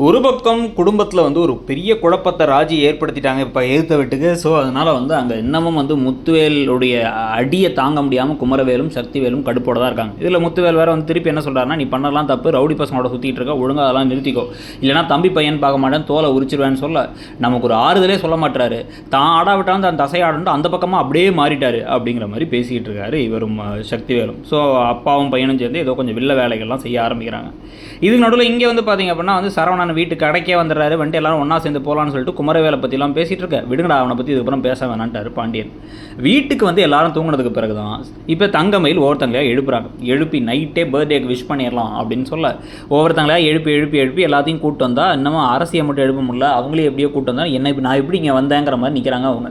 ஒரு பக்கம் குடும்பத்தில் வந்து ஒரு பெரிய குழப்பத்தை ராஜி ஏற்படுத்திட்டாங்க இப்போ எதிர்த்த வீட்டுக்கு. ஸோ அதனால் வந்து அங்கே இன்னமும் வந்து முத்துவேலுடைய அடியை தாங்க முடியாமல் குமரவேலும் சக்திவேலும் கடுப்போட தான் இருக்காங்க. இதில் முத்துவேல் வேறு வந்து திருப்பி என்ன சொல்கிறாருன்னா, நீ பண்ணலாம் தப்பு, ரவுடி பசங்களோட சுற்றிட்டு இருக்க, ஒழுங்காக அதெல்லாம் நிறுத்திக்கோ, இல்லைனா தம்பி பையன் பார்க்க மாட்டேன் தோலை உரிச்சிருவேன்னு சொல்ல நமக்கு ஒரு ஆறுதலே சொல்ல மாட்டாரு. தான் ஆடாவிட்டாலும் அந்த தசையாடுன்ட்டு அந்த பக்கமாக அப்படியே மாறிட்டார் அப்படிங்கிற மாதிரி பேசிக்கிட்டு இருக்காரு இவரும் சக்திவேலும். ஸோ அப்பாவும் பையனும் சேர்ந்து ஏதோ கொஞ்சம் வில்ல வேலைகள்லாம் செய்ய ஆரம்பிக்கிறாங்க. இதுக்கு நடுவில் இங்கே வந்து பார்த்திங்க அப்படின்னா வந்து சரவணன் வீட்டுக்கு கடைக்கே வந்துடுறாரு. வந்துட்டு எல்லாரும் ஒன்றா சேர்ந்து போகலான்னு சொல்லிட்டு குமரவேலை பற்றிலாம் பேசிகிட்டு இருக்க, விடுங்கடா அவனை பற்றி இதுக்கப்புறம் பேச வேணான்ட்டார் பாண்டியன். வீட்டுக்கு வந்து எல்லாரும் தூங்கினதுக்கு பிறகு தான் இப்போ தங்கமயில் ஒவ்வொருத்தங்களையாக எழுப்புறாங்க. எழுப்பி நைட்டே பர்த்டேக்கு விஷ் பண்ணிடலாம் அப்படின்னு சொல்ல ஒவ்வொருத்தங்களையாக எழுப்பி எல்லாத்தையும் கூப்பிட்டு வந்தால் இன்னமும் அரசியை மட்டும் எழுப்ப முடியல, அவங்களே எப்படியோ கூப்பிட்டு வந்தால் என்ன இப்போ நான் எப்படி இங்கே வந்தேங்கிற மாதிரி நிற்கிறாங்க அவங்க.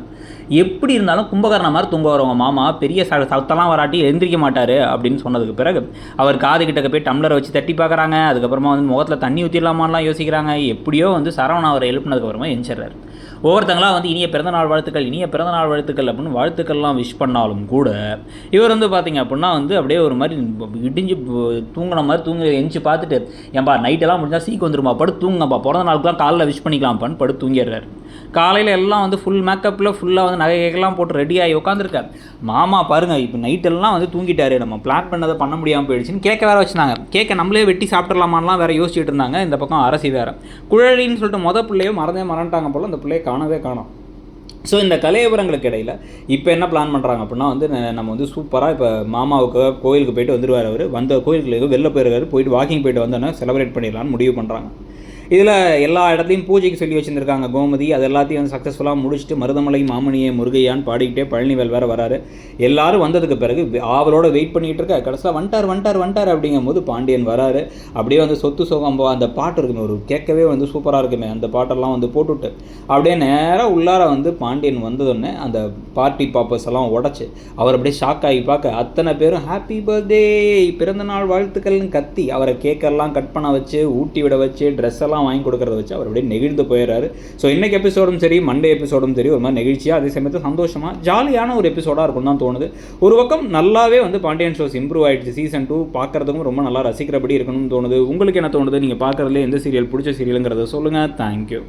எப்படி இருந்தாலும் கும்பகர்ண மாதிரி தூங்க வரவங்க மாமா பெரிய சத்தெல்லாம் வராட்டி எழுந்திரிக்க மாட்டார் அப்படின்னு சொன்னதுக்கு பிறகு அவர் காது கிட்டக்க போய் டம்ளரை வச்சு தட்டி பார்க்குறாங்க. அதுக்கப்புறமா வந்து முகத்தில் தண்ணி ஊற்றிடலாமான்லாம் யோசிக்கிறாங்க. எப்படியோ வந்து சரவணன் அவரை எழுப்பினதுக்கப்புறமா எஞ்சிடுறாரு. ஒவ்வொருத்தங்களாம் வந்து இனிய பிறந்தநாள் வாழ்த்துக்கள் அப்படின்னு வாழ்த்துக்கள்லாம் விஷ் பண்ணாலும் கூட இவர் வந்து பார்த்திங்க அப்படின்னா வந்து அப்படியே ஒரு மாதிரி இடிஞ்சு தூங்கின மாதிரி எஞ்சி பார்த்துட்டு, ஏன்பா நைட்டெல்லாம் முடிஞ்சால் சீக்கு வந்துருமா, படுத்து தூங்குங்கப்பா, பிறந்த நாளுக்குலாம் காலைல விஷ் பண்ணிக்கலாம்ப்பான்னு படுத்து தூங்கிடுறாரு. காலையில் எல்லாம் வந்து ஃபுல் மேக்கப்பில் ஃபுல்லாக வந்து நகைகள்லாம் போட்டு ரெடியாகி உட்காந்துருக்கார். மாமா பாருங்கள் இப்போ நைட்டெல்லாம் வந்து தூங்கிட்டாரு, நம்ம பிளான் பண்ணதை பண்ண முடியாமல் போயிடுச்சுன்னு கேட்க வேறு வச்சுருந்தாங்க. கேட்க நம்மளே வெட்டி சாப்பிட்றலாமான்லாம் வேறு யோசிச்சுட்டு இருந்தாங்க. இந்த பக்கம் அரசி வேறு குழலின்னு சொல்லிட்டு பிள்ளையோ மறந்துட்டாங்க போல், அந்த பிள்ளையை காணவே காணோம். ஸோ இந்த கலையபுரங்களுக்கு இடையில் இப்போ என்ன பிளான் பண்ணுறாங்க அப்படின்னா வந்து நம்ம வந்து சூப்பராக இப்போ மாமாவுக்கு கோயிலுக்கு போயிட்டு வந்துடுவார். அவர் வந்த கோயிலுக்கு வெளில போயிருக்காரு, போயிட்டு வாக்கிங் போயிட்டு வந்தோன்னா செலிப்ரேட் பண்ணிடலான்னு முடிவு பண்ணுறாங்க. இதில் எல்லா இடத்துலையும் பூஜைக்கு சொல்லி வச்சுருந்துருக்காங்க கோமதி. அது எல்லாத்தையும் வந்து சக்ஸஸ்ஃபுல்லாக முடிச்சுட்டு மருதமலை மாமணியை முருகையான்னு பாடிக்கிட்டே பழனிவேல் வேறு வராரு. எல்லோரும் வந்ததுக்கு பிறகு அவரோட வெயிட் பண்ணிகிட்டு இருக்க கடைசியில் வந்துட்டார் அப்படிங்கும்போது பாண்டியன் வராரு. அப்படியே வந்து சொத்து சோகம்போ அந்த பாட்டு இருக்குமே, ஒரு கேட்கவே வந்து சூப்பராக இருக்குமே, அந்த பாட்டெல்லாம் வந்து போட்டுவிட்டு அப்படியே நேராக உள்ளார வந்து பாண்டியன் வந்ததுடனே அந்த பார்ட்டி பாப்பர்ஸ் எல்லாம் உடச்சி அவர் அப்படியே ஷாக் ஆகி பார்க்க அத்தனை பேரும் ஹாப்பி பர்த்டே பிறந்தநாள் வாழ்த்துக்கள்னு கத்தி அவரை கேக்கெல்லாம் கட் பண்ண வச்சு ஊட்டி விட வச்சு ட்ரெஸ் எல்லாம் வாங்கி கொடுக்கறத வச்சு அவர் அப்படியே நெகிழ்ந்து போயிடுறாரு. ஸோ இன்னைக்கு எபிசோடும் சரி மண்டே எபிசோடும் சரி ஒரு மாதிரி நெகிழ்ச்சியாக அதே சமயத்தில் சந்தோஷமாக ஜாலியான ஒரு எபிசோடாக இருக்கும் தான் தோணுது. ஒரு பக்கம் நல்லாவே வந்து பாண்டியன் ஷோஸ் இம்ப்ரூவ் ஆகிடுச்சு. சீசன் 2 பார்க்குறதுக்கும் ரொம்ப நல்லா ரசிக்கிறபடி இருக்கணும்னு தோணுது. உங்களுக்கு என்ன தோணுது? நீங்கள் பார்க்குறதுல எந்த சீரியல் பிடிச்ச சீரியலுங்கிறத சொல்லுங்கள். தேங்க்யூ.